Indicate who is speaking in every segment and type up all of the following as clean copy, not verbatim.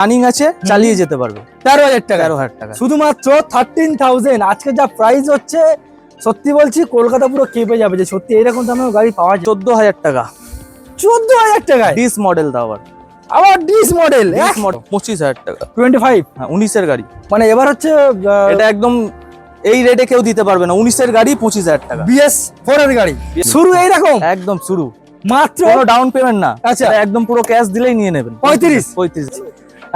Speaker 1: Running আছে, চালিয়ে যেতে পারবে।
Speaker 2: 13,000 টাকা,
Speaker 1: 13,000 টাকা
Speaker 2: শুধুমাত্র 13,000। আজকে যা প্রাইস হচ্ছে সত্যি বলছি কলকাতা পুরো কেঁপে যাবে যে সত্যি এরকম দামেও গাড়ি পাওয়া যায়।
Speaker 1: 14,000 টাকা
Speaker 2: 14,000 টাকায়
Speaker 1: ডিস মডেল দাও
Speaker 2: আবার ডিস মডেল,
Speaker 1: 25,000 টাকা।
Speaker 2: 25
Speaker 1: হ্যাঁ 19-এর গাড়ি,
Speaker 2: মানে এবার হচ্ছে
Speaker 1: এটা একদম এই রেটে কেউ দিতে পারবে না। 19-এর গাড়ি 25,000 টাকা।
Speaker 2: BS4 এর গাড়ি শুরু এইরকম
Speaker 1: একদম শুরু,
Speaker 2: মাত্র
Speaker 1: কোনো ডাউন পেমেন্ট না।
Speaker 2: আচ্ছা।
Speaker 1: এটা একদম পুরো ক্যাশ দিলেই নিয়ে নেবেন।
Speaker 2: 35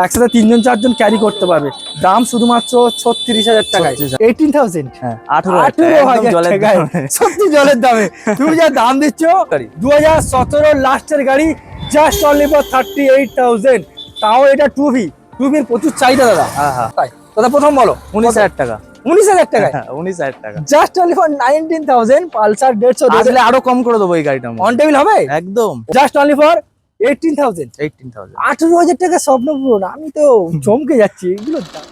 Speaker 2: একসাথে 3 জন 4 জন ক্যারি করতে পারবে। দাম শুধুমাত্র 36,000 টাকায়। 18,000
Speaker 1: হ্যাঁ
Speaker 2: 18,000 টাকায় সত্যি জলের দামে তুমি যা দাম দিচ্ছ। 2017 লাস্টের গাড়ি, জাস্ট অনলি ফর 38,000। তাও এটা 2V এর প্রচুর চাহিদা দাদা।
Speaker 1: হ্যাঁ হ্যাঁ
Speaker 2: তাই দাদা প্রথম বলো
Speaker 1: 19,000 টাকা।
Speaker 2: 19,000 টাকায়
Speaker 1: 19,000 টাকা
Speaker 2: জাস্ট অনলি ফর 19,000। পালসার 150
Speaker 1: আসলে আরো কম করে দেবো এই গাড়িটা।
Speaker 2: অন টেবিল হবে
Speaker 1: একদম
Speaker 2: জাস্ট অনলি ফর 18,000। 18,000 টাকা স্বপ্ন পূরণ। আমি তো চমকে যাচ্ছি এগুলোর দাম।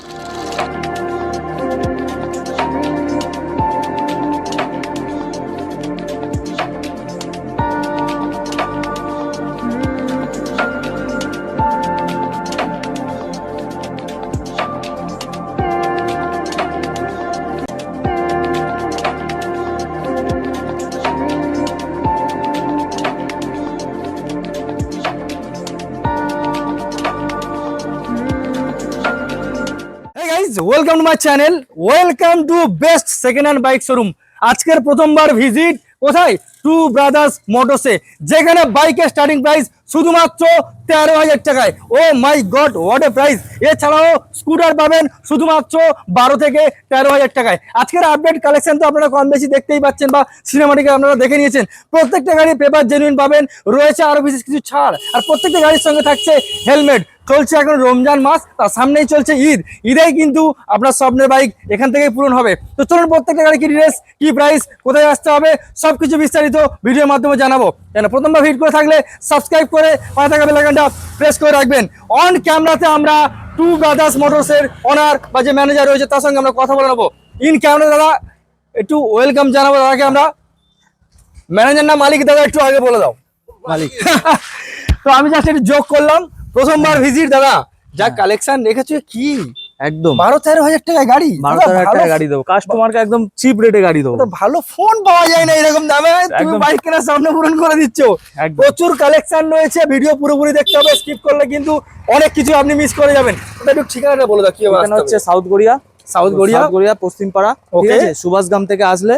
Speaker 2: Welcome to my channel, welcome to best second hand bike showroom. আজকের প্রথমবার ভিজিট কোথায়? টু ব্রাদার্স মোটরসে, যেখানে বাইকের স্টার্টিং প্রাইস শুধুমাত্র 13,000 টাকায়। ও মাই গড, হোয়াট এ প্রাইস! এছাড়াও স্কুটার পাবেন শুধুমাত্র 12 থেকে 13,000 টাকায়। আজকের আপডেট কালেকশন তো আপনারা কম বেশি দেখতেই পাচ্ছেন বা সিনেমাটিকে আপনারা দেখে নিয়েছেন। প্রত্যেকটা গাড়ি পেপার জেনুইন পাবেন, রয়েছে আরো বিশেষ কিছু ছাড়। আর প্রত্যেকটা গাড়ির সঙ্গে থাকছে হেলমেট। চলছে এখন রমজান মাস, তার সামনেই চলছে ঈদ। ঈদেই কিন্তু আপনার স্বপ্নের বাইক এখান থেকেই পূরণ হবে। তো চলুন প্রত্যেকটা গাড়ি কি ডিটেইলস, কি প্রাইস, কোথায় আসতে হবে সবকিছু বিস্তারিত ভিডিওর মাধ্যমে জানাবো। কেন প্রথমবার ভিডিও করে থাকলে সাবস্ক্রাইব করে পাশে থাকা বেল আইকনটা প্রেস করে রাখবেন। অন ক্যামেরাতে আমরা টু ব্রাদার্স মোটরসের ওনার বা যে ম্যানেজার রয়েছে তার সঙ্গে আমরা কথা বলে নেবো। ইন ক্যামেরা দাদা একটু ওয়েলকাম জানাবো দাদাকে আমরা। ম্যানেজার না মালিক দাদা একটু আগে বলে দাও।
Speaker 1: মালিক।
Speaker 2: তো আমি জাস্ট একটু যোগ করলাম, প্রথমবার ভিজিট দাদা, যা কালেকশন রেখেছো কি
Speaker 1: একদম
Speaker 2: 12-13,000 টাকায় গাড়ি।
Speaker 1: 12,000 টাকা গাড়ি দেবো কাস্টমারকে, একদম চিপ রেটে গাড়ি দেবো।
Speaker 2: ভালো ফোন পাওয়া যায় না এরকম দামে, তুমি বাইক কেনার স্বপ্ন পূরণ করে দিচ্ছ। প্রচুর কালেকশন রয়েছে, ভিডিও পুরোপুরি দেখতে হবে, স্কিপ করলে কিন্তু অনেক কিছু আপনি মিস করে যাবেন। ওটা একটু ঠিকানাটা বলে দাও। কি
Speaker 1: হচ্ছে সাউথ গড়িয়া পশ্চিমপাড়া, ঠিক আছে? সুভাষগ্রাম থেকে আসলে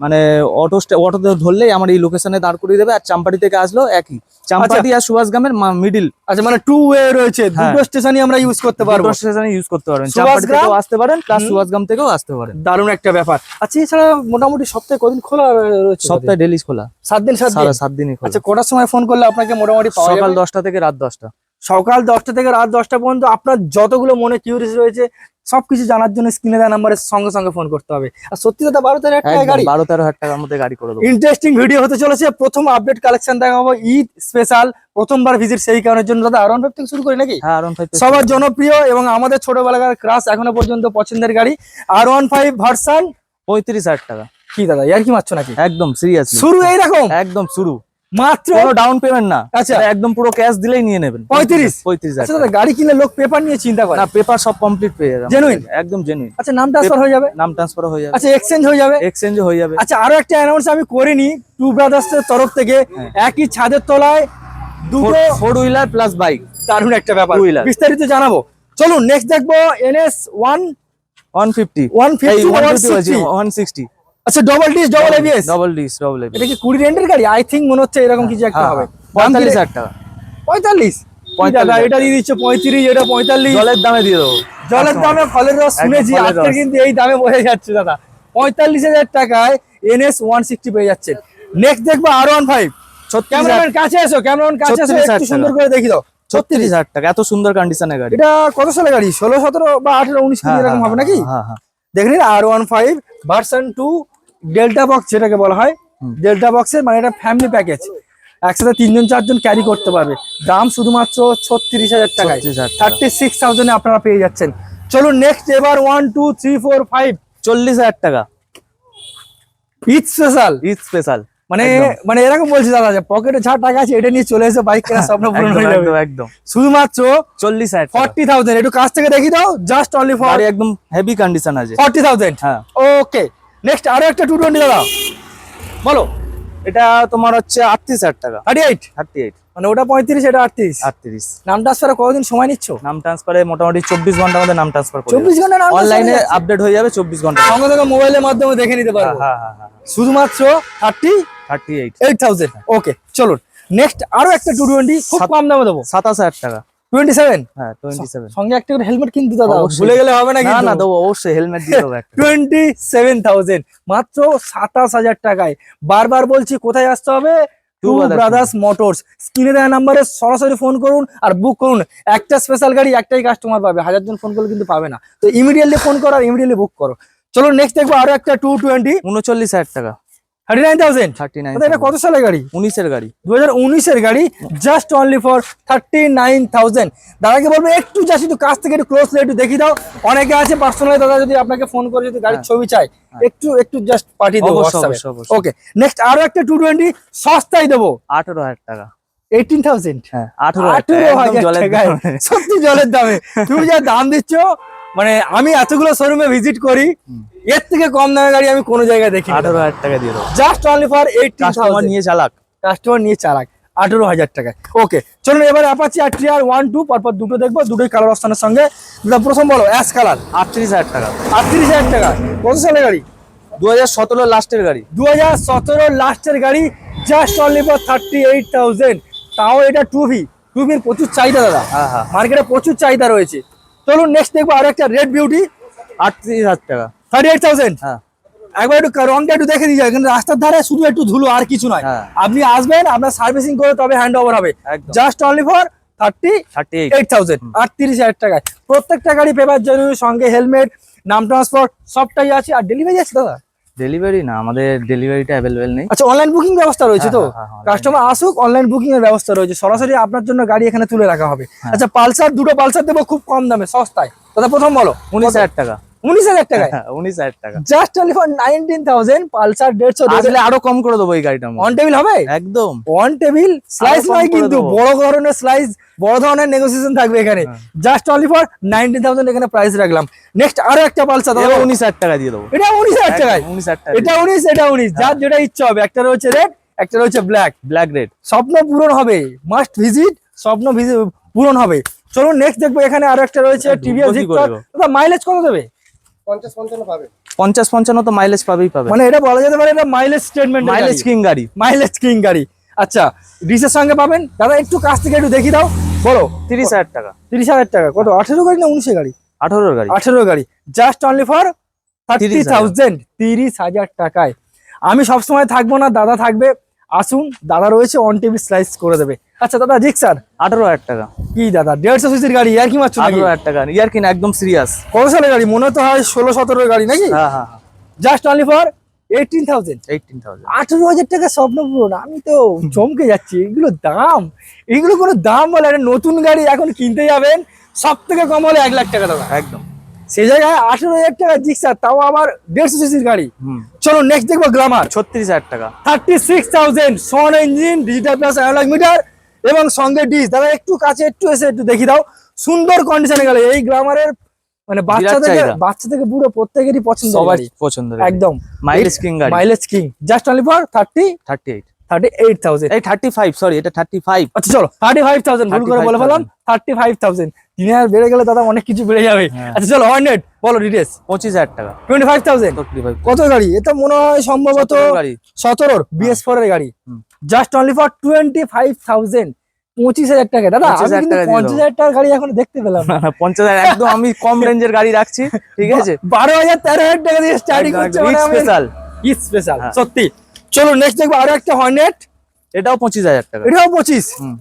Speaker 1: মানে অটোতে ধরলেই আমার এই লোকেশনে দাঁড় করিয়ে দেবে। আর চাম্পাটি থেকে আসলো একই, চাম্পাটি আর সুভাষগ্রামের মিডিল।
Speaker 2: আচ্ছা, মানে টু ওয়ে রয়েছে, দুটো স্টেশনই আমরা ইউজ করতে পারবো।
Speaker 1: দুটো স্টেশনে ইউজ করতে পারবেন, চাম্পাটি থেকেও আসতে পারেন প্লাস সুভাষগ্রাম থেকেও আসতে পারেন।
Speaker 2: দারুণ একটা ব্যাপার। আচ্ছা, এছাড়া মোটামুটি সপ্তাহে কদিন খোলা রয়েছে?
Speaker 1: সপ্তাহে ডেলি খোলা,
Speaker 2: 7 দিন
Speaker 1: 7 দিনই খোলা।
Speaker 2: আচ্ছা, কটার সময় ফোন করলে আপনাকে মোটামুটি পাওয়া যাবে?
Speaker 1: সকাল 10টা থেকে রাত 10টা।
Speaker 2: সকাল 10টা থেকে রাত 10টা পর্যন্ত আপনার যতগুলো মনে কিউরিয়াস রয়েছে সবকিছু জানার জন্য স্ক্রিনে দেওয়া নাম্বারের সঙ্গে সঙ্গে ফোন করতে হবে। আর সত্যি কথা 12-13,000 টাকায় গাড়ি,
Speaker 1: 12-13,000 টাকার মধ্যে গাড়ি করে দেবো।
Speaker 2: ইন্টারেস্টিং ভিডিও হতে চলেছে। প্রথম আপডেট কালেকশন দেখাবো, ঈদ স্পেশাল, প্রথমবার ভিজিট, সেই কারণের জন্য দাদা R15 থেকে শুরু করি নাকি?
Speaker 1: হ্যাঁ, R15
Speaker 2: সবার জনপ্রিয় এবং আমাদের ছোটবেলাকার ক্রাশ, এখনো পর্যন্ত পছন্দের গাড়ি R15 ভার্সন
Speaker 1: 35,000 টাকা।
Speaker 2: কি দাদা ইয়ার কি মারছো নাকি?
Speaker 1: একদম সিরিয়াসলি
Speaker 2: শুরু এইরকম,
Speaker 1: একদম শুরু,
Speaker 2: মাত্র
Speaker 1: কোনো ডাউন পেমেন্ট না।
Speaker 2: আচ্ছা,
Speaker 1: একদম পুরো ক্যাশ দিলেই নিয়ে নেবেন। 35,000।
Speaker 2: আচ্ছা দাদা, গাড়ি কিনলে লোক পেপার নিয়ে চিন্তা করে
Speaker 1: না, পেপার সব কমপ্লিট পেয়ে যাবেন,
Speaker 2: জেনুইন,
Speaker 1: একদম জেনুইন।
Speaker 2: আচ্ছা, নাম ট্রান্সফার হয়ে যাবে?
Speaker 1: নাম ট্রান্সফার হয়ে যাবে।
Speaker 2: আচ্ছা, এক্সচেঞ্জ হয়ে যাবে?
Speaker 1: এক্সচেঞ্জ হয়ে যাবে।
Speaker 2: আচ্ছা, আরো একটা অ্যানাউন্স আমি করিনি টু ব্রাদার্স এর তরফ থেকে, একই ছাদের তলায় দুটো
Speaker 1: 4 হুইলার প্লাস বাইক,
Speaker 2: দারুণ একটা ব্যাপার, বিস্তারিত জানাবো। চলুন নেক্সট দেখবো NS
Speaker 1: 150 160।
Speaker 2: আচ্ছা, ডাবল ডিস ডাবল ABS।
Speaker 1: এটা
Speaker 2: কি 20 রেন্টের গাড়ি? আই থিংক মনে হচ্ছে এরকম কিছু একটা হবে।
Speaker 1: 45,000 টাকা।
Speaker 2: 45 দাদা, এটা দিয়ে দিচ্ছে 35, এটা 45।
Speaker 1: জলের দামে দিয়ে দেবো,
Speaker 2: জলের দামে ফলের রস শুনেছি, আজকে কিন্তু এই দামে বসে যাচ্ছে দাদা। 45,000 টাকায় NS 160 পেয়ে যাচ্ছে। নেক্সট দেখবো R15। ক্যামেরাম্যান কাছে এসো, একটু সুন্দর করে দেখি দাও।
Speaker 1: 36,000 টাকা, এত সুন্দর কন্ডিশনের গাড়ি।
Speaker 2: এটা কত সালের গাড়ি? 16, 17 বা 18, 19 এরকম হবে নাকি? দেখেন R15 ভার্সন 2 ডেল্টা বক্স, যেটাকে বলা হয় ডেল্টা বক্সের, মানে এটা ফ্যামিলি প্যাকেজ, একসাথে 3 জন 4 জন ক্যারি করতে পারবে। দাম শুধুমাত্র 36,000 টাকায়, 36,000 আপনারা পেয়ে যাচ্ছেন। চলুন নেক্সট, এবার 1 2 3 4 5
Speaker 1: 40,000 টাকা।
Speaker 2: ঈদ স্পেশাল,
Speaker 1: ঈদ স্পেশাল
Speaker 2: মানে
Speaker 1: একদম।
Speaker 2: মানে এরকম বলছি দাদা যে পকেটে যা টাকা আছে এটা নিয়ে চলে এসে বাইক কেনার স্বপ্ন পূরণ
Speaker 1: একদম
Speaker 2: হয়ে যাবে
Speaker 1: একদম একদম
Speaker 2: শুধুমাত্র
Speaker 1: 40,000 টাকা
Speaker 2: 40,000 একটু কাছ থেকে দেখি দাও জাস্ট অনলি ফর
Speaker 1: গাড়ি একদম হেভি কন্ডিশন আছে
Speaker 2: 40,000
Speaker 1: হ্যাঁ
Speaker 2: ওকে নেক্সট আরো একটা 220 দাদা বলো
Speaker 1: এটা তোমার হচ্ছে 38,000 টাকা
Speaker 2: 38
Speaker 1: 38
Speaker 2: মানে ওটা 35 এটা 38
Speaker 1: 38
Speaker 2: নাম ট্রান্সফারে কতদিন সময় নিচ্ছ
Speaker 1: নাম ট্রান্সফারে মোটামুটি 24 ঘন্টার মধ্যে নাম ট্রান্সফার করে
Speaker 2: 24 ঘন্টা নাম
Speaker 1: অনলাইনে আপডেট হয়ে যাবে 24 ঘন্টা
Speaker 2: সঙ্গে সঙ্গে মোবাইলের মাধ্যমে দেখে নিতে পারবো
Speaker 1: হ্যাঁ হ্যাঁ হ্যাঁ
Speaker 2: শুধুমাত্র
Speaker 1: 38
Speaker 2: 38,000 ওকে চলুন নেক্সট আরো একটা 220 খুব কম দামে দেবো
Speaker 1: 27,000 টাকা
Speaker 2: 27
Speaker 1: হ্যাঁ 27
Speaker 2: সঙ্গে একটা হেলমেট কিনতে দাদা
Speaker 1: অবশ্যই।
Speaker 2: ভুলে গেলে হবে না
Speaker 1: না
Speaker 2: কিন্তু
Speaker 1: না দেবো অবশ্যই হেলমেট দিয়ে দেবো একটা
Speaker 2: 27,000 মাত্র 27,000 টাকায় বারবার বলছি কোথায় আসতে হবে টু
Speaker 1: Brothers
Speaker 2: ব্রাদার্স মোটরস স্ক্রিনে দেওয়া নাম্বারে সরাসরি ফোন করুন আর বুক করুন একটা স্পেশাল গাড়ি একটাই কাস্টমার পাবে 1000 জন ফোন করলে কিন্তু পাবে না তো ইমিডিয়েটলি ফোন করো আর ইমিডিয়েটলি বুক করো চলো নেক্সট দেখবো আরো একটা 220
Speaker 1: 39,000 টাকা
Speaker 2: 39,000
Speaker 1: 39
Speaker 2: এটা কত সালের গাড়ি
Speaker 1: 19 এর গাড়ি
Speaker 2: 2019 এর গাড়ি জাস্ট অনলি ফর 39,000 দাদাকে বলবো একটু জাস্ট একটু কাছ থেকে একটু ক্লোজলি একটু দেখি দাও অনেকে আছে পার্সোনালি দাদা যদি আপনাকে ফোন করে যদি গাড়ির ছবি চাই একটু একটু জাস্ট পাঠিয়ে দেবো
Speaker 1: অবশ্যই,
Speaker 2: হোয়াটসঅ্যাপে
Speaker 1: অবশ্যই, অবশ্যই।
Speaker 2: ওকে নেক্সট আরো একটা 220 সস্তায় দেবো
Speaker 1: 18,000 টাকা
Speaker 2: 18,000
Speaker 1: হ্যাঁ 18,000 জলের
Speaker 2: টাকায়
Speaker 1: দামে।
Speaker 2: সত্যি জলের দামে তুমি যা দাম দিচ্ছ মানে আমি এতগুলো শোরুমে ভিজিট করি এর থেকে কম দামে গাড়ি আমি কোনো জায়গায় দেখি
Speaker 1: 18,000 টাকা দিয়ে দেবো
Speaker 2: জাস্ট অনলি ফর
Speaker 1: কাস্টমার
Speaker 2: 18,000
Speaker 1: নিয়ে চালাক
Speaker 2: কাস্টমার নিয়ে চালাক 18,000 টাকায় ওকে চলুন এবার অ্যাপাচি আর টিআর 1 2 পরপর দুটো দেখবো দুটোই কালার অপশনের সঙ্গে দাদা প্রথম বলো অ্যাশ কালার
Speaker 1: 38,000 টাকা
Speaker 2: 38,000 টাকা কত সালের গাড়ি
Speaker 1: 2017 লাস্টের গাড়ি
Speaker 2: 2017 লাস্টের গাড়ি জাস্ট অনলি ফর 38,000 তাও এটা টুভির প্রচুর চাহিদা দাদা
Speaker 1: হ্যাঁ হ্যাঁ
Speaker 2: মার্কেটে প্রচুর চাহিদা রয়েছে চলুন নেক্সট দেখবো আরো একটা রেড বিউটি
Speaker 1: 38,000 টাকা
Speaker 2: 38,000
Speaker 1: হ্যাঁ
Speaker 2: একবার একটু রংটা একটু দেখে দিয়ে যায় কিন্তু রাস্তার ধারে শুধু একটু ধুলো আর কিছু নয়
Speaker 1: হ্যাঁ।
Speaker 2: আপনি আসবেন আপনার সার্ভিসিং করে তবে হ্যান্ড ওভার হবে
Speaker 1: একদম।
Speaker 2: জাস্ট অনলি ফর
Speaker 1: 38
Speaker 2: 38,000 38,000 টাকায় প্রত্যেকটা গাড়ি পেপার জরুরি সঙ্গে হেলমেট নাম ট্রান্সপোর্ট সবটাই আছে আর ডেলিভারি আছে দাদা
Speaker 1: ডেলিভারি না আমাদের ডেলিভারিটা অ্যাভেলেবেল নেই
Speaker 2: আচ্ছা অনলাইন বুকিং ব্যবস্থা রয়েছে তো
Speaker 1: হ্যাঁ, হ্যাঁ, হ্যাঁ,
Speaker 2: কাস্টমার আসুক অনলাইন বুকিং এর ব্যবস্থা রয়েছে সরাসরি আপনার জন্য গাড়ি এখানে তুলে রাখা হবে আচ্ছা পালসার দুটো পালসার দেবো খুব কম দামে সস্তায় দাদা প্রথম বলো
Speaker 1: 19,000 টাকা
Speaker 2: 19,000 টাকায়
Speaker 1: 19,000 টাকা
Speaker 2: জাস্ট অনলি ফর 19,000 পালসার 150
Speaker 1: আসলে আরো কম করে দেবো এই গাড়িটার
Speaker 2: অন
Speaker 1: মধ্যে
Speaker 2: টেবিল হবে
Speaker 1: একদম
Speaker 2: অন টেবিল স্লাইস
Speaker 1: কম
Speaker 2: নয়
Speaker 1: করে
Speaker 2: কিন্তু
Speaker 1: দেবো।
Speaker 2: বড় ধরনের স্লাইস বড় ধরনের নেগোসিয়েশন থাকবে এখানে জাস্ট অনলি ফর 19,000 এখানে প্রাইস রাখলাম নেক্সট আরো একটা পালসার দাদা
Speaker 1: এবার 19,000 টাকা দিয়ে দেবো
Speaker 2: এটা 19,000 টাকায়
Speaker 1: 19,000 টাকা
Speaker 2: এটা 19 এটা 19 যার যেটা ইচ্ছা হবে একটা রয়েছে রেড একটা রয়েছে ব্ল্যাক
Speaker 1: ব্ল্যাক রেড
Speaker 2: স্বপ্ন পূরণ হবে মাস্ট ভিজিট স্বপ্ন পূরণ হবে চলুন নেক্সট দেখবো এখানে আরো একটা রয়েছে টিভিএস
Speaker 1: কি
Speaker 2: ভিক্টর
Speaker 1: করবো?
Speaker 2: দাদা মাইলেজ কত দেবে
Speaker 1: 50-55 তো মাইলেজ পাবেই পাবে
Speaker 2: মানে এটা বলা যেতে পারে এটা মাইলেজ স্টেটমেন্ট
Speaker 1: মাইলেজ কিং গাড়ি
Speaker 2: মাইলেজ কিং গাড়ি আচ্ছা ডিসের সঙ্গে পাবেন দাদা একটু কাছ থেকে একটু দেখি দাও বলো
Speaker 1: 30,000 টাকা
Speaker 2: 30,000 টাকা কত 18 গাড়ি না 19 গাড়ি
Speaker 1: 18 গাড়ি
Speaker 2: 18 গাড়ি জাস্ট অনলি ফর 30,000 30,000 টাকায় আমি সবসময় থাকবো না দাদা থাকবে আসুন দাদা রয়েছে অন টেবিল স্লাইস করে দেবে আচ্ছা দাদা জিক্সার
Speaker 1: 18,000 টাকা
Speaker 2: কি দাদা 150 সিসির গাড়ি আর কি মারছো নাকি
Speaker 1: 18,000 টাকা ইয়ার কিনা একদম সিরিয়াস
Speaker 2: কত সালের গাড়ি মনে তো হয় 16-17 গাড়ি নাকি
Speaker 1: হ্যাঁ হ্যাঁ
Speaker 2: জাস্ট অনলি ফর 18,000
Speaker 1: 18,000
Speaker 2: 18,000 টাকা স্বপ্ন পূরণ আমি তো চমকে যাচ্ছি এগুলো দাম এগুলো কোনো দাম বলে একটা নতুন গাড়ি এখন কিনতে যাবেন সব থেকে কম হলে 1 লাখ টাকা দাদা
Speaker 1: একদম
Speaker 2: সেই জায়গায় 18,000 টাকা জিক্সার তাও আবার 150 সিসির গাড়ি
Speaker 1: হুম
Speaker 2: চলো নেক্সট দেখবো গ্লামার
Speaker 1: 36,000 টাকা
Speaker 2: 36,000 সন engine digital plus analog meter এবং সঙ্গে ডিস দাদা একটু কাছে একটু এসে একটু দেখি দাও সুন্দর কন্ডিশনে গেলে এই গ্লামারের মানে
Speaker 1: চাহিদা।
Speaker 2: বাচ্চা থেকে বুড়ো প্রত্যেকেরই পছন্দ
Speaker 1: সবার পছন্দের
Speaker 2: একদম
Speaker 1: মাইলেজ কিং গাড়ি
Speaker 2: mileage king just only for
Speaker 1: 38
Speaker 2: 38,000
Speaker 1: এই 35 সরি এটা 35
Speaker 2: আচ্ছা চলো 35,000 ভুল করে বলে ফেলাম 35,000 দিনের বেড়ে গেলে দাদা অনেক কিছু বেড়ে যাবে
Speaker 1: হ্যাঁ।
Speaker 2: আচ্ছা চলো হর্নেট বলো ডিটেলস
Speaker 1: 25,000 টাকা
Speaker 2: 25,000
Speaker 1: 35
Speaker 2: কত গাড়ি এটা মনে হয় সম্ভবত
Speaker 1: 17 গাড়ি
Speaker 2: 17 BS4 এর গাড়ি
Speaker 1: হুম।
Speaker 2: জাস্ট অনলি ফর 25,000 25,000 টাকা দাদা আমি
Speaker 1: 25,000
Speaker 2: কিন্তু
Speaker 1: টাকা দিয়ে
Speaker 2: 50,000 টাকার গাড়ি এখন দেখতে পেলাম না
Speaker 1: 50,000 একদম আমি কম রেঞ্জের গাড়ি রাখছি ঠিক আছে
Speaker 2: 12,000 13,000 টাকা দিয়ে স্টার্টিং করছে মানে আমি
Speaker 1: স্পেশাল
Speaker 2: স্পেশাল
Speaker 1: হ্যাঁ।
Speaker 2: সত্যি চলো নেক্সট দেখবো আরো একটা হর্নেট
Speaker 1: এটাও 25,000 টাকা
Speaker 2: এটাও 25
Speaker 1: হুম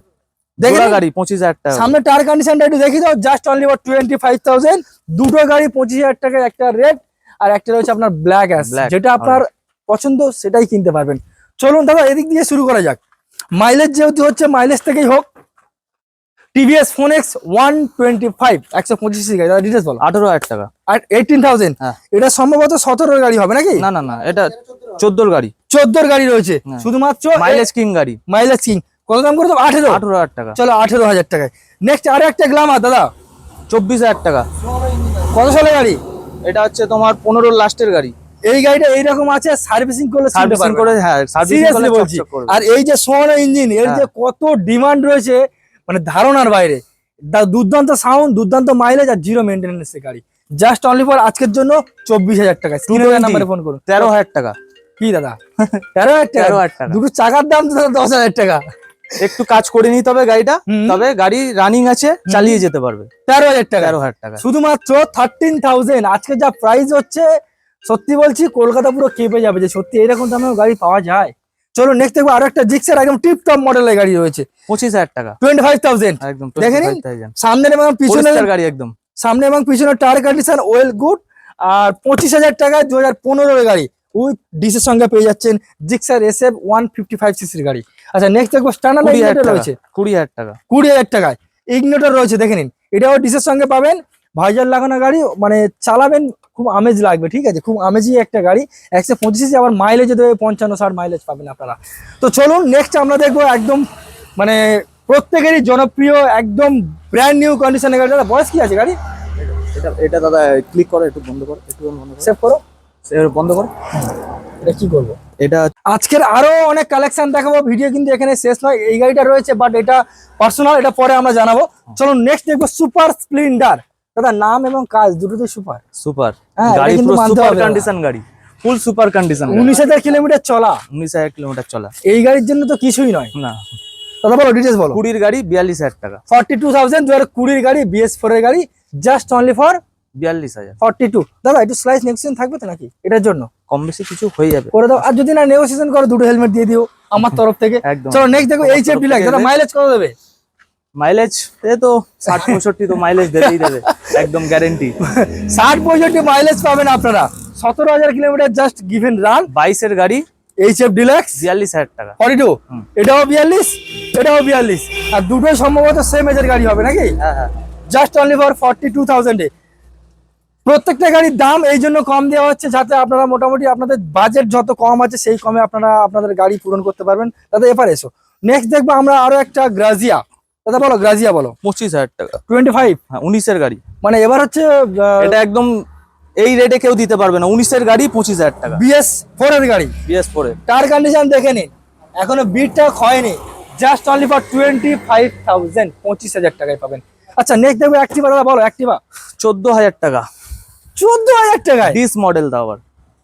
Speaker 2: দেখে
Speaker 1: জোড়া
Speaker 2: নিন।
Speaker 1: গাড়ি 25,000 টাকা
Speaker 2: সামনে টায়ার কন্ডিশনটা একটু দেখি দাও জাস্ট অনলি ফর 25,000 দুটো গাড়ি 25,000 টাকায় একটা রেড আর একটা রয়েছে আপনার ব্ল্যাক অ্যাশ
Speaker 1: Black,
Speaker 2: যেটা আপনার পছন্দ সেটাই কিনতে পারবেন চলুন দাদা এদিক দিয়ে শুরু করা যাক মাইলেজ যেহেতু হচ্ছে মাইলেজ থেকেই হোক টিভিএস ফোনেক্স 125 125 সিসি গাড়ি, দাদা ডিটেলস বলো।
Speaker 1: 18,000 টাকা।
Speaker 2: আর 18,000,
Speaker 1: হ্যাঁ।
Speaker 2: এটা সম্ভবত 17 গাড়ি হবে নাকি?
Speaker 1: না না না, এটা 14 গাড়ি।
Speaker 2: 14 গাড়ি রয়েছে
Speaker 1: হ্যাঁ।
Speaker 2: শুধুমাত্র
Speaker 1: মাইলেজ কিং গাড়ি।
Speaker 2: Mileage king. কত দাম করে দেবো?
Speaker 1: 18,000 টাকা।
Speaker 2: চলো 18,000 টাকায়। নেক্সট আরো একটা গ্ল্যামার দাদা,
Speaker 1: 24,000 টাকা।
Speaker 2: কত সালের গাড়ি?
Speaker 1: এটা হচ্ছে তোমার 15 লাস্টের গাড়ি।
Speaker 2: এই গাড়িটা এইরকম আছে, সার্ভিসিং করলে
Speaker 1: সার্ভিসিং করে, হ্যাঁ সার্ভিসিং করলে
Speaker 2: সিরিয়াসলি বলছি।
Speaker 1: চকচক করবে।
Speaker 2: আর এই যে সোয়ানো ইঞ্জিন, এর যে
Speaker 1: হ্যাঁ।
Speaker 2: কত ডিমান্ড রয়েছে মানে ধারণার বাইরে। দুর্দান্ত সাউন্ড, দুর্দান্ত মাইলেজ আর জিরো মেইনটেনেন্স এর গাড়ি। জাস্ট অনলি ফর আজকের জন্য 24,000 টাকা। স্ক্রিনের নাম্বারে ফোন করুন।
Speaker 1: 13,000 টাকা।
Speaker 2: কি দাদা 13,000 টাকা?
Speaker 1: 13,000 টাকা।
Speaker 2: দুটো চাকার দাম তো দাদা 10,000 টাকা।
Speaker 1: একটু কাজ করে নিতে হবে গাড়িটা, তবে গাড়ি রানিং আছে, চালিয়ে যেতে পারবে।
Speaker 2: 13,000 টাকা।
Speaker 1: 13,000 টাকা।
Speaker 2: শুধুমাত্র 13,000। আজকে যা প্রাইস হচ্ছে সত্যি বলছি কলকাতা পুরো কেঁপে যাবে যে সত্যি এরকম দামেও গাড়ি পাওয়া যায়। চলো নেক্সট দেখবো আরো একটা জিক্সার একদম টিপ টপ মডেলের গাড়ি রয়েছে।
Speaker 1: 25,000 টাকা।
Speaker 2: 25,000
Speaker 1: একদম
Speaker 2: দেখে নিন
Speaker 1: 25,000।
Speaker 2: সামনের এবং পিছনের
Speaker 1: পরিষ্কার গাড়ি একদম।
Speaker 2: সামনে এবং পিছনের টায়ার কন্ডিশন ওয়েল গুড। আর 25,000 টাকায় 2015 গাড়ি উইথ ডিসের সঙ্গে পেয়ে যাচ্ছেন জিক্সার SF 155 সিসির গাড়ি। আচ্ছা নেক্সট দেখবো স্ট্যান্ডার্ড
Speaker 1: 20,000
Speaker 2: ইগনিটর
Speaker 1: টাকা।
Speaker 2: রয়েছে
Speaker 1: 20,000 টাকা।
Speaker 2: 20,000 টাকায় ইগনিটর রয়েছে, দেখে নিন। এটাও ডিসের সঙ্গে পাবেন, ভাইজার লাগানো গাড়ি, মানে চালাবেন খুব আমেজ লাগবে, ঠিক আছে, খুব আমেজি একটা গাড়ি। 125 সিসি, আবার মাইলেজ দেবে 55-60 মাইলেজ পাবেন আপনারা। তো চলুন নেক্সট আমরা দেখবো একদম মানে প্রত্যেকেরই জনপ্রিয় একদম ব্র্যান্ড নিউ কন্ডিশনের গাড়ি। দাদা বয়স কি আছে গাড়ি?
Speaker 1: এটা দাদা ক্লিক করো, একটু বন্ধ করো, একটু বন্ধ করো,
Speaker 2: সেভ করো,
Speaker 1: বন্ধ করো।
Speaker 2: এটা কি করবো?
Speaker 1: এটা
Speaker 2: আজকের আরো অনেক কালেকশন দেখাবো, ভিডিও কিন্তু এখানে শেষ নয়। এই গাড়িটা রয়েছে বাট এটা পার্সোনাল, এটা পরে আমরা জানাবো। চলো নেক্সট দেখবো সুপার স্প্লেন্ডার। দাদা নাম এবং কাজ দুটোতেই সুপার।
Speaker 1: সুপার
Speaker 2: হ্যাঁ, এটা
Speaker 1: গাড়ি,
Speaker 2: কিন্তু
Speaker 1: পুরো
Speaker 2: মানতে
Speaker 1: সুপার
Speaker 2: হবে।
Speaker 1: কন্ডিশন গাড়ি, ফুল সুপার কন্ডিশন।
Speaker 2: 19,000 কিলোমিটার চলা,
Speaker 1: 19,000 কিলোমিটার চলা।
Speaker 2: এই গাড়ির জন্য তো কিছুই নয়।
Speaker 1: না,
Speaker 2: দাদা বলো ডিটেলস বলো।
Speaker 1: 20 গাড়ি 42,000 টাকা।
Speaker 2: 42,000 2020 গাড়ি, BS4 এর গাড়ি, জাস্ট অনলি ফর
Speaker 1: 42,000।
Speaker 2: 42। দাদা একটু স্লাইস নেগোসিয়েশন থাকবে তো নাকি এটার জন্য?
Speaker 1: কম বেশি কিছু হয়ে যাবে,
Speaker 2: করে দাও। আর যদি না নেগোসিয়েশন করো দুটো হেলমেট দিয়ে দিও আমার তরফ থেকে।
Speaker 1: একদম।
Speaker 2: চলো নেক্সট দেখো
Speaker 1: আমার
Speaker 2: HF
Speaker 1: তরফ
Speaker 2: ডিলাক্স।
Speaker 1: থেকে
Speaker 2: দাদা মাইলেজ কত দেবে?
Speaker 1: মাইলেজ এ তো 60-65 তো মাইলেজ দেবেই দেবে, একদম গ্যারেন্টি।
Speaker 2: 60-65 মাইলেজ পাবেন আপনারা। 17,000 কিলোমিটার জাস্ট গিভেন রান।
Speaker 1: 22 এর গাড়ি,
Speaker 2: HF ডিলাক্স
Speaker 1: 42,000 টাকা।
Speaker 2: 42, এটাও 42, এটাও 42। আর দুটোই সম্ভবত সেম এজের গাড়ি হবে নাকি?
Speaker 1: হ্যাঁ হ্যাঁ।
Speaker 2: জাস্ট অনলি ফর 42,000 এ। প্রত্যেকটা গাড়ির দাম এই জন্য কম দেওয়া হচ্ছে যাতে আপনারা মোটামুটি আপনাদের বাজেট যত কম আছে সেই কমে আপনারা আপনাদের গাড়ি পূরণ করতে পারবেন। দাদা এবার এসো নেক্সট দেখবো আমরা আরো একটা গ্রাজিয়া। দাদা বলো গ্রাজিয়া বলো।
Speaker 1: 25,000 টাকা।
Speaker 2: 25,
Speaker 1: হ্যাঁ 19 এর গাড়ি।
Speaker 2: মানে এবার হচ্ছে
Speaker 1: এটা একদম এই রেটে কেউ দিতে পারবে না। 19 এর গাড়ি 25,000 টাকা।
Speaker 2: BS4 এর গাড়ি,
Speaker 1: BS4 এর
Speaker 2: টায়ার কন্ডিশন দেখে নিন, এখনো বিটটা ক্ষয়নি। জাস্ট অনলি ফর 25,000, 25,000 টাকায় পাবেন। আচ্ছা নেক্সট দেখবো অ্যাক্টিভা। দাদা বলো অ্যাক্টিভা।
Speaker 1: 14,000 টাকা।
Speaker 2: 14,000 টাকায়
Speaker 1: ডিস মডেল দাও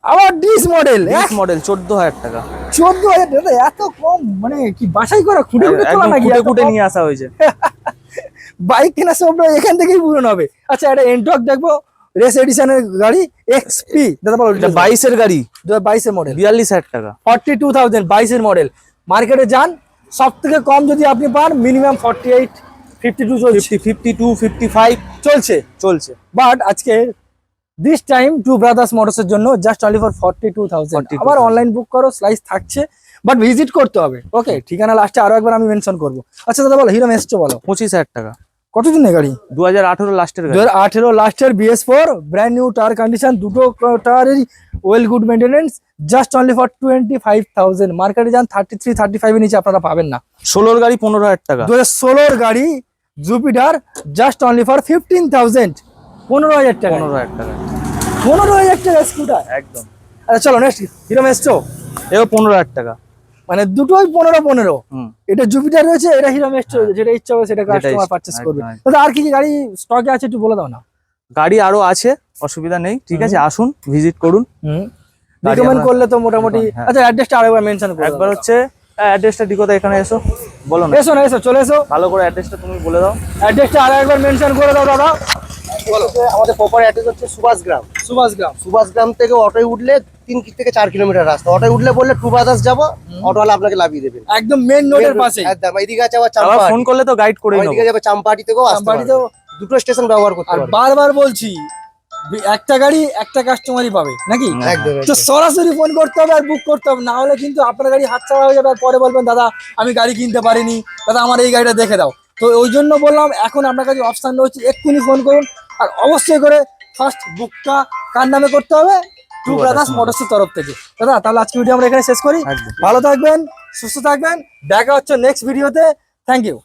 Speaker 2: আবার ডিস মডেল।
Speaker 1: ডিস মডেল 14,000 টাকা।
Speaker 2: 14,000 দাদা এত কম, মানে কি বাছাই করা খুঁটে খুঁটে তোলা
Speaker 1: একদম
Speaker 2: নাকি?
Speaker 1: কুটে
Speaker 2: এত
Speaker 1: কুটে
Speaker 2: কম?
Speaker 1: নিয়ে আসা হয়েছে।
Speaker 2: বাইক কেনার স্বপ্ন এখান থেকেই পূরণ হবে। আচ্ছা এটা এন্টক দেখবো, রেস এডিশনের গাড়ি XP। দাদা বলো
Speaker 1: এটা 22 এর গাড়ি,
Speaker 2: 22 এর মডেল,
Speaker 1: 42,000 টাকা।
Speaker 2: 42,000, 22 এর মডেল। মার্কেটে যান সব থেকে কম যদি আপনি পান মিনিমাম 48, 52 চলছে,
Speaker 1: 52, 55
Speaker 2: চলছে।
Speaker 1: চলছে।
Speaker 2: বাট আজকে দিস টাইম টু ব্রাদার্স মোটরসের জন্য জাস্ট অনলি ফর 42,000।
Speaker 1: 42,000
Speaker 2: আবার অনলাইন বুক করো, স্লাইস থাকছে, বাট ভিজিট করতে হবে। ওকে, ঠিকানা লাস্টে আরো একবার আমি মেনশন করবো। আচ্ছা দাদা বলো হিরো মেস্ট্রো বলো।
Speaker 1: 25,000 টাকা।
Speaker 2: কতদিনের গাড়ি?
Speaker 1: 2018 লাস্টের গাড়ি।
Speaker 2: 2018 লাস্টের BS4 brand new tyre condition, দুটো টায়ারের well good maintenance, just only for 25,000। মার্কেটে যান 33, 35 এর নিচে আপনারা পাবেন না।
Speaker 1: 16 গাড়ি 15,000 টাকা।
Speaker 2: 2016 গাড়ি জুপিটার, জাস্ট অনলি ফর 15,000, 15,000 টাকা।
Speaker 1: 15,000 টাকা
Speaker 2: 15,000 টাকা স্কুটার
Speaker 1: একদম।
Speaker 2: আচ্ছা চলো নেক্সট হিরো মেস্ট্রো।
Speaker 1: এও 15,000 টাকা।
Speaker 2: মানে দুটোই 15-15।
Speaker 1: হুম।
Speaker 2: এটা জুপিটার রয়েছে, এটা হিরো মেস্ট্রো রয়েছে, যেটা ইচ্ছা হবে সেটা কাস্টমার
Speaker 1: ইচ্ছা,
Speaker 2: পারচেজ করবে।
Speaker 1: একদম।
Speaker 2: দাদা আর কি কি গাড়ি স্টকে আছে একটু বলে দাও না।
Speaker 1: গাড়ি আরো আছে, অসুবিধা নেই, ঠিক আছে, আসুন ভিজিট করুন। গাড়ি
Speaker 2: রিকমেন্ড
Speaker 1: আমরা-
Speaker 2: করলে তো মোটামুটি।
Speaker 1: হ্যাঁ।
Speaker 2: আচ্ছা অ্যাড্রেসটা আরেকবার মেনশন করো।
Speaker 1: একবার হচ্ছে অ্যাড্রেসটা ডিকোতে, এখানে এসো, বলো না,
Speaker 2: এসো না, এসো চলে এসো।
Speaker 1: ভালো করে অ্যাড্রেসটা তুমি বলে দাও।
Speaker 2: অ্যাড্রেসটা আরেকবার মেনশন করে দাও দাদা।
Speaker 3: বলো। আমাদের প্রপার অ্যাড্রেস হচ্ছে সুভাষগ্রাম।
Speaker 2: সুভাষগ্রাম।
Speaker 3: সুভাষগ্রাম থেকে অটোয় উঠলে 3 থেকে 4 কিলোমিটার রাস্তা। অটোয় উঠলে বললে টু ব্রাদার্স যাবো, অটোওয়ালা আপনাকে লাভিয়ে দেবেন
Speaker 2: একদম মেন রোডের পাশে।
Speaker 3: একদম। এইদিকে আছে আবার
Speaker 1: আবার
Speaker 3: চাম্পাহাটি,
Speaker 1: ফোন করলে তো গাইড করে
Speaker 3: ওইদিকে
Speaker 1: নেবো।
Speaker 3: যাবে চাম্পাহাটি থেকেও আসতে
Speaker 2: চাম্পাহাটিতেও
Speaker 3: পারবেন। দুটো স্টেশন ব্যবহার করতে
Speaker 2: আর
Speaker 3: পারবেন।
Speaker 2: বারবার বলছি একটা গাড়ি একটা কাস্টমারই পাবে নাকি?
Speaker 3: একদম
Speaker 2: তো সরাসরি ফোন করতে হবে আর বুক করতে হবে, না হলে কিন্তু আপনার গাড়ি হাতছাড়া হয়ে যাবে। আর পরে বলবেন দাদা আমি গাড়ি কিনতে পারিনি, দাদা আমার এই গাড়িটা দেখে দাও। তো ওই জন্য বললাম এখন আপনার কাছে অপশান রয়েছে, এক্ষুনি ফোন করুন আর অবশ্যই করে ফার্স্ট বুকটা কার নামে করতে হবে, টু ব্রাদার্স মোটরসের তরফ থেকে। দাদা তাহলে আজকে ভিডিও আমরা এখানে শেষ করি,
Speaker 1: একদম।
Speaker 2: ভালো থাকবেন, সুস্থ থাকবেন, দেখা হচ্ছে নেক্সট ভিডিওতে। Thank you.